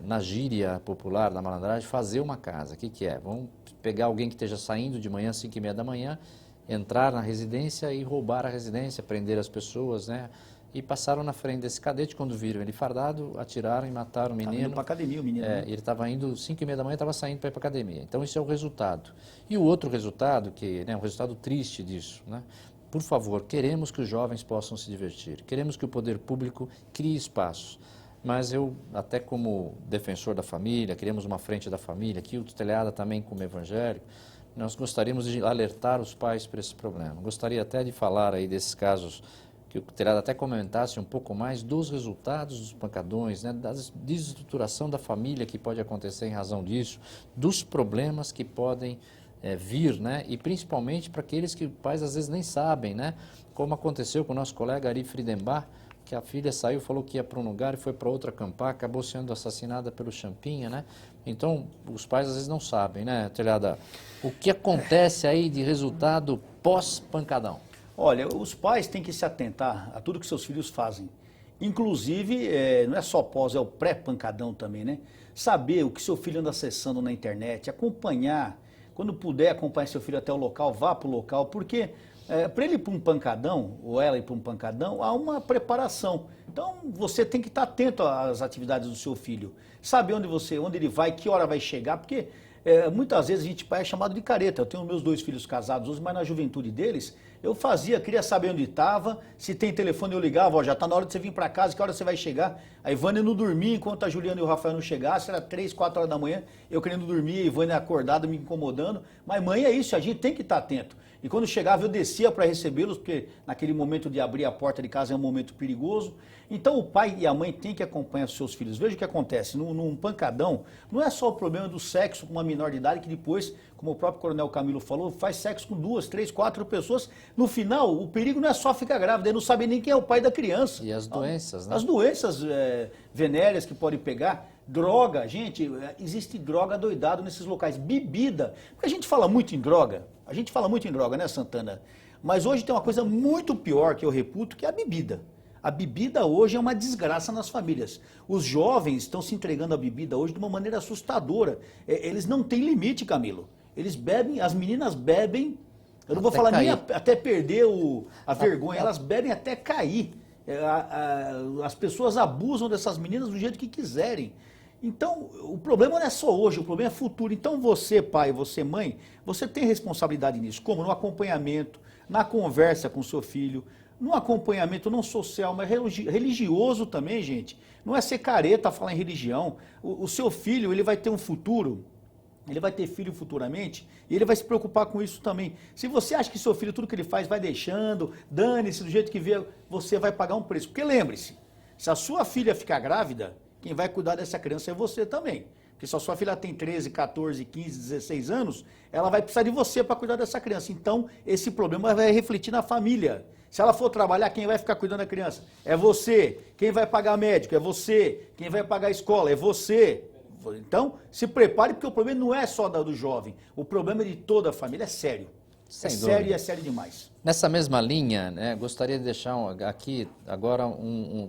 na gíria popular da malandragem, fazer uma casa. O que é? Vão pegar alguém que esteja saindo de manhã, 5h30 da manhã, entrar na residência e roubar a residência, prender as pessoas, né? E passaram na frente desse cadete, quando viram ele fardado, atiraram e mataram o menino. Estava indo para academia o menino. Ele estava indo, 5h30 da manhã, estava saindo para ir para academia. Então, isso é o resultado. E o outro resultado, que é um resultado triste disso, né? Por favor, queremos que os jovens possam se divertir, queremos que o poder público crie espaços. Mas eu, até como defensor da família, queremos uma frente da família, aqui o Tutelada também como evangélico, nós gostaríamos de alertar os pais para esse problema. Gostaria até de falar aí desses casos, que o Tutelada até comentasse um pouco mais dos resultados dos pancadões, né, da desestruturação da família que pode acontecer em razão disso, dos problemas que podem vir, né, e principalmente para aqueles que os pais às vezes nem sabem, né, como aconteceu com o nosso colega Ari Friedenbach, que a filha saiu, falou que ia para um lugar e foi para outro acampar, acabou sendo assassinada pelo Champinha, né? Então, os pais às vezes não sabem, né, Telhada? O que acontece aí de resultado pós-pancadão? Olha, os pais têm que se atentar a tudo que seus filhos fazem. Inclusive, não é só pós, é o pré-pancadão também, né? Saber o que seu filho anda acessando na internet, acompanhar, quando puder acompanhar seu filho até o local, vá para o local, porque para ele ir para um pancadão, ou ela ir para um pancadão, há uma preparação. Então, você tem que estar atento às atividades do seu filho, saber onde ele vai, que hora vai chegar, porque muitas vezes a gente pai é chamado de careta. Eu tenho meus 2 filhos casados hoje, mas na juventude deles, eu queria saber onde estava, se tem telefone eu ligava, já está na hora de você vir para casa, que hora você vai chegar. A Ivânia não dormia enquanto a Juliana e o Rafael não chegassem, era 3, 4 horas da manhã, eu querendo dormir, a Ivânia acordada, me incomodando. Mas mãe, é isso, a gente tem que estar atento. E quando chegava eu descia para recebê-los, porque naquele momento de abrir a porta de casa é um momento perigoso. Então o pai e a mãe têm que acompanhar os seus filhos. Veja o que acontece, num pancadão, não é só o problema do sexo com uma menor de idade, que depois, como o próprio Coronel Camilo falou, faz sexo com 2, 3, 4 pessoas. No final, o perigo não é só ficar grávida, ele não sabe nem quem é o pai da criança. E as doenças, né? As doenças venéreas que podem pegar. Droga, gente, existe droga doidado nesses locais. Bebida, porque a gente fala muito em droga, né, Santana? Mas hoje tem uma coisa muito pior que eu reputo, que é a bebida. A bebida hoje é uma desgraça nas famílias. Os jovens estão se entregando à bebida hoje de uma maneira assustadora. Eles não têm limite, Camilo. Eles bebem, as meninas bebem, eu não vou falar nem até perder a vergonha, elas bebem até cair. As pessoas abusam dessas meninas do jeito que quiserem. Então, o problema não é só hoje, o problema é futuro. Então, você, pai, você, mãe, você tem responsabilidade nisso. Como? No acompanhamento, na conversa com seu filho, no acompanhamento não social, mas religioso também, gente. Não é ser careta falar em religião. O seu filho, ele vai ter um futuro ele vai ter filho futuramente e ele vai se preocupar com isso também. Se você acha que seu filho, tudo que ele faz, vai deixando, dane-se do jeito que vê, você vai pagar um preço. Porque lembre-se, se a sua filha ficar grávida, quem vai cuidar dessa criança é você também. Porque se a sua filha tem 13, 14, 15, 16 anos, ela vai precisar de você para cuidar dessa criança. Então, esse problema vai refletir na família. Se ela for trabalhar, quem vai ficar cuidando da criança? É você. Quem vai pagar médico? É você. Quem vai pagar a escola? É você. Então, se prepare, porque o problema não é só do jovem. O problema é de toda a família, é sério. Sério e é sério demais. Nessa mesma linha, né, gostaria de deixar aqui agora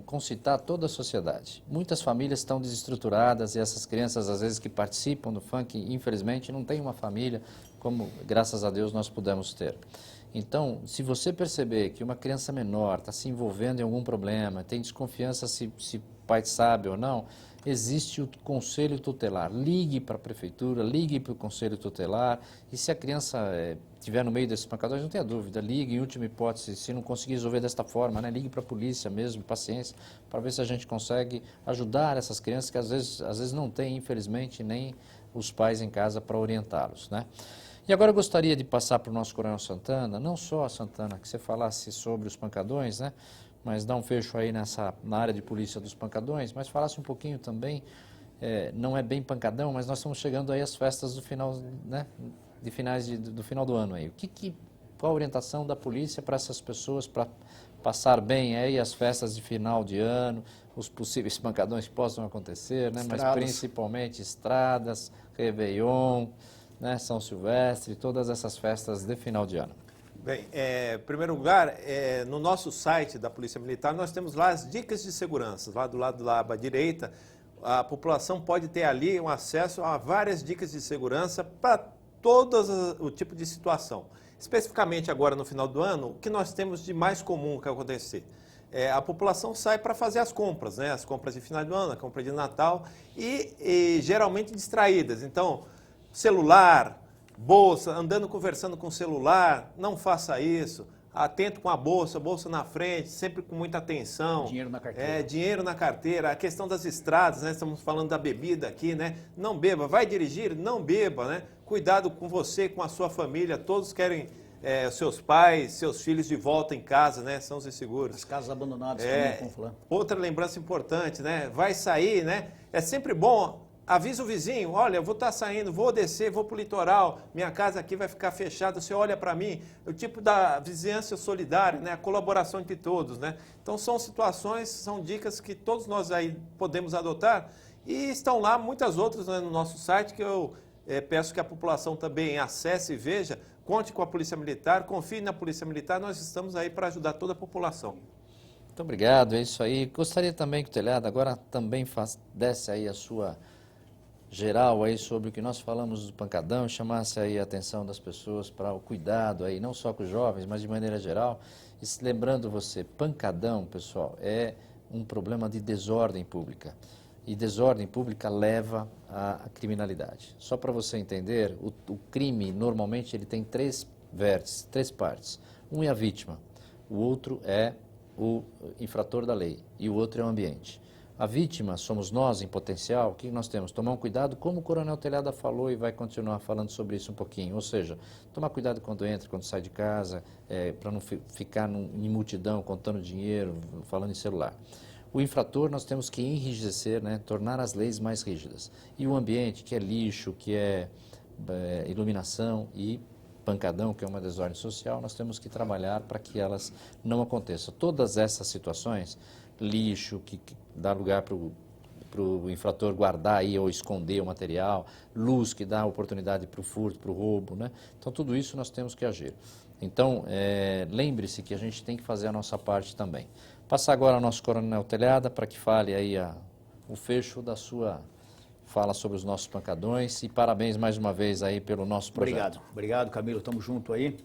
concitar toda a sociedade. Muitas famílias estão desestruturadas e essas crianças, às vezes, que participam do funk, infelizmente, não têm uma família como, graças a Deus, nós pudemos ter. Então, se você perceber que uma criança menor está se envolvendo em algum problema, tem desconfiança se o pai sabe ou não, existe o conselho tutelar. Ligue para a prefeitura, ligue para o conselho tutelar, e se a criança estiver no meio desses pancadões, não tenha dúvida, ligue, em última hipótese, se não conseguir resolver desta forma, né, ligue para a polícia mesmo, paciência, para ver se a gente consegue ajudar essas crianças que às vezes não têm, infelizmente, nem os pais em casa para orientá-los, né? E agora eu gostaria de passar para o nosso Coronel Santana, não só, Santana, que você falasse sobre os pancadões, né? Mas dar um fecho aí na área de polícia dos pancadões, mas falasse um pouquinho também, não é bem pancadão, mas nós estamos chegando aí às festas do final, né? Do final do ano aí. Qual a orientação da polícia para essas pessoas, para passar bem aí as festas de final de ano, os possíveis pancadões que possam acontecer, né? Mas principalmente estradas, Réveillon, né, São Silvestre, todas essas festas de final de ano. Bem, em primeiro lugar, no nosso site da Polícia Militar, nós temos lá as dicas de segurança. Lá do lado da aba direita, a população pode ter ali um acesso a várias dicas de segurança para todo o tipo de situação. Especificamente agora no final do ano, o que nós temos de mais comum que acontecer? A população sai para fazer as compras, né? As compras de final do ano, a compra de Natal, e geralmente distraídas. Então, celular, bolsa, andando conversando com o celular, não faça isso. Atento com a bolsa na frente, sempre com muita atenção. Dinheiro na carteira. Dinheiro na carteira. A questão das estradas, né? Estamos falando da bebida aqui, né? Não beba. Vai dirigir? Não beba, né? Cuidado com você, com a sua família. Todos querem seus pais, seus filhos de volta em casa, né? São os inseguros. As casas abandonadas também, como falando. Outra lembrança importante, né? Vai sair, né? É sempre bom. Avisa o vizinho, olha, eu vou estar saindo, vou descer, vou para o litoral, minha casa aqui vai ficar fechada, você olha para mim, o tipo da vizinhança solidária, né, a colaboração entre todos, né? Então são situações, são dicas que todos nós aí podemos adotar e estão lá muitas outras, né, no nosso site que eu peço que a população também acesse e veja, conte com a Polícia Militar, confie na Polícia Militar, nós estamos aí para ajudar toda a população. Muito obrigado, é isso aí. Gostaria também que o Telhado agora também desse aí a sua geral aí sobre o que nós falamos do pancadão, chamasse aí a atenção das pessoas para o cuidado aí, não só com os jovens, mas de maneira geral. E lembrando você, pancadão, pessoal, é um problema de desordem pública. E desordem pública leva à criminalidade. Só para você entender, o crime, normalmente, ele tem três vértices, três partes. Um é a vítima, o outro é o infrator da lei e o outro é o ambiente. A vítima somos nós, em potencial. O que nós temos? Tomar um cuidado, como o Coronel Telhada falou e vai continuar falando sobre isso um pouquinho. Ou seja, tomar cuidado quando entra, quando sai de casa, para não ficar em multidão, contando dinheiro, falando em celular. O infrator nós temos que enrijecer, né, tornar as leis mais rígidas. E o ambiente, que é lixo, que é iluminação e pancadão, que é uma desordem social, nós temos que trabalhar para que elas não aconteçam. Todas essas situações, lixo, que dá lugar para o infrator guardar aí ou esconder o material, luz que dá oportunidade para o furto, para o roubo, né? Então tudo isso nós temos que agir. Então lembre-se que a gente tem que fazer a nossa parte também. Passar agora ao nosso Coronel Telhada para que fale aí o fecho da sua fala sobre os nossos pancadões e parabéns mais uma vez aí pelo nosso projeto. Obrigado Camilo, estamos junto aí.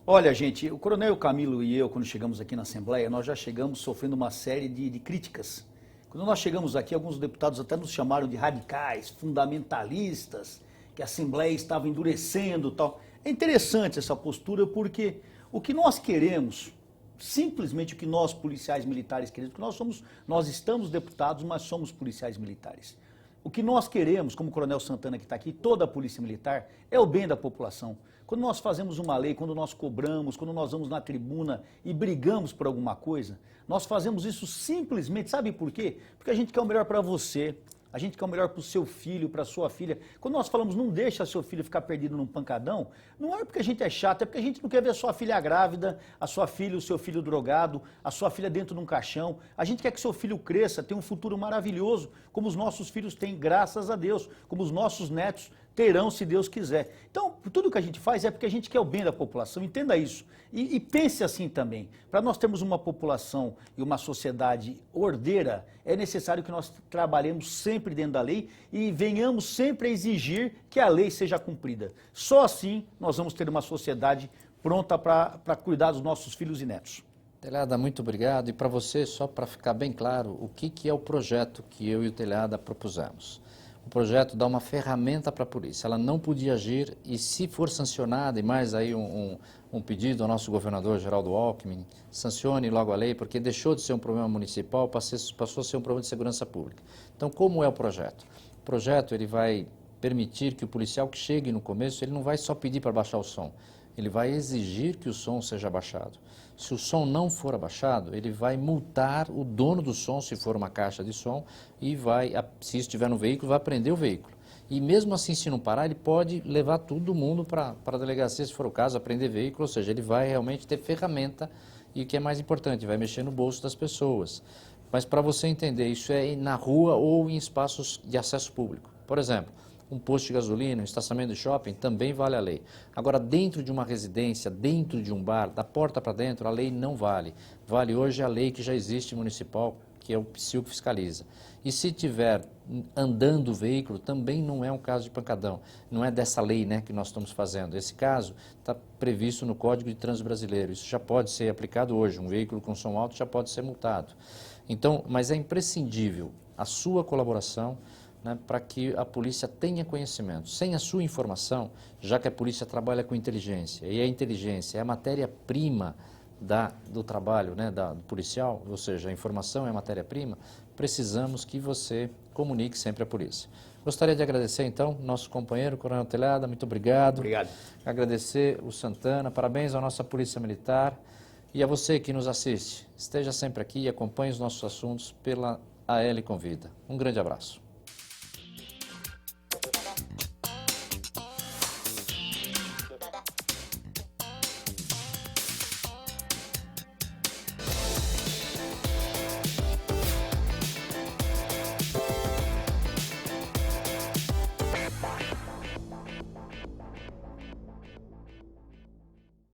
Olha, gente, o Coronel Camilo e eu, quando chegamos aqui na Assembleia, nós já chegamos sofrendo uma série de críticas. Quando nós chegamos aqui, alguns deputados até nos chamaram de radicais, fundamentalistas, que a Assembleia estava endurecendo e tal. É interessante essa postura porque o que nós queremos, simplesmente o que nós policiais militares queremos, porque nós estamos deputados, mas somos policiais militares. O que nós queremos, como o Coronel Santana que está aqui, toda a Polícia Militar, é o bem da população. Quando nós fazemos uma lei, quando nós cobramos, quando nós vamos na tribuna e brigamos por alguma coisa, nós fazemos isso simplesmente, sabe por quê? Porque a gente quer o melhor para você, a gente quer o melhor para o seu filho, para a sua filha. Quando nós falamos não deixa seu filho ficar perdido num pancadão, não é porque a gente é chato, é porque a gente não quer ver a sua filha grávida, a sua filha, o seu filho drogado, a sua filha dentro de um caixão. A gente quer que seu filho cresça, tenha um futuro maravilhoso, como os nossos filhos têm, graças a Deus, como os nossos netos terão, se Deus quiser. Então, tudo que a gente faz é porque a gente quer o bem da população, entenda isso. E pense assim também, para nós termos uma população e uma sociedade ordeira, é necessário que nós trabalhemos sempre dentro da lei e venhamos sempre a exigir que a lei seja cumprida. Só assim nós vamos ter uma sociedade pronta para cuidar dos nossos filhos e netos. Telhada, muito obrigado. E para você, só para ficar bem claro, o que é o projeto que eu e o Telhada propusemos? O projeto dá uma ferramenta para a polícia, ela não podia agir e se for sancionada, e mais aí um pedido ao nosso governador Geraldo Alckmin, sancione logo a lei, porque deixou de ser um problema municipal, passou a ser um problema de segurança pública. Então, como é o projeto? O projeto ele vai permitir que o policial que chegue no começo, ele não vai só pedir para baixar o som, ele vai exigir que o som seja abaixado. Se o som não for abaixado, ele vai multar o dono do som, se for uma caixa de som, e vai, se estiver no veículo, vai prender o veículo. E mesmo assim, se não parar, ele pode levar todo mundo para a delegacia, se for o caso, apreender veículo, ou seja, ele vai realmente ter ferramenta e o que é mais importante, vai mexer no bolso das pessoas. Mas para você entender, isso é na rua ou em espaços de acesso público. Por exemplo, um posto de gasolina, um estacionamento de shopping, também vale a lei. Agora, dentro de uma residência, dentro de um bar, da porta para dentro, a lei não vale. Vale hoje a lei que já existe municipal, que é o PSIL que fiscaliza. E se tiver andando o veículo, também não é um caso de pancadão. Não é dessa lei, né, que nós estamos fazendo. Esse caso está previsto no Código de Trânsito Brasileiro. Isso já pode ser aplicado hoje. Um veículo com som alto já pode ser multado. Então, mas é imprescindível a sua colaboração, né, para que a polícia tenha conhecimento. Sem a sua informação, já que a polícia trabalha com inteligência, e a inteligência é a matéria-prima do trabalho, né, do policial, ou seja, a informação é a matéria-prima, precisamos que você comunique sempre à polícia. Gostaria de agradecer, então, nosso companheiro, Coronel Telhada, muito obrigado. Obrigado. Agradecer o Santana, parabéns à nossa Polícia Militar e a você que nos assiste. Esteja sempre aqui e acompanhe os nossos assuntos pela AL Convida. Um grande abraço.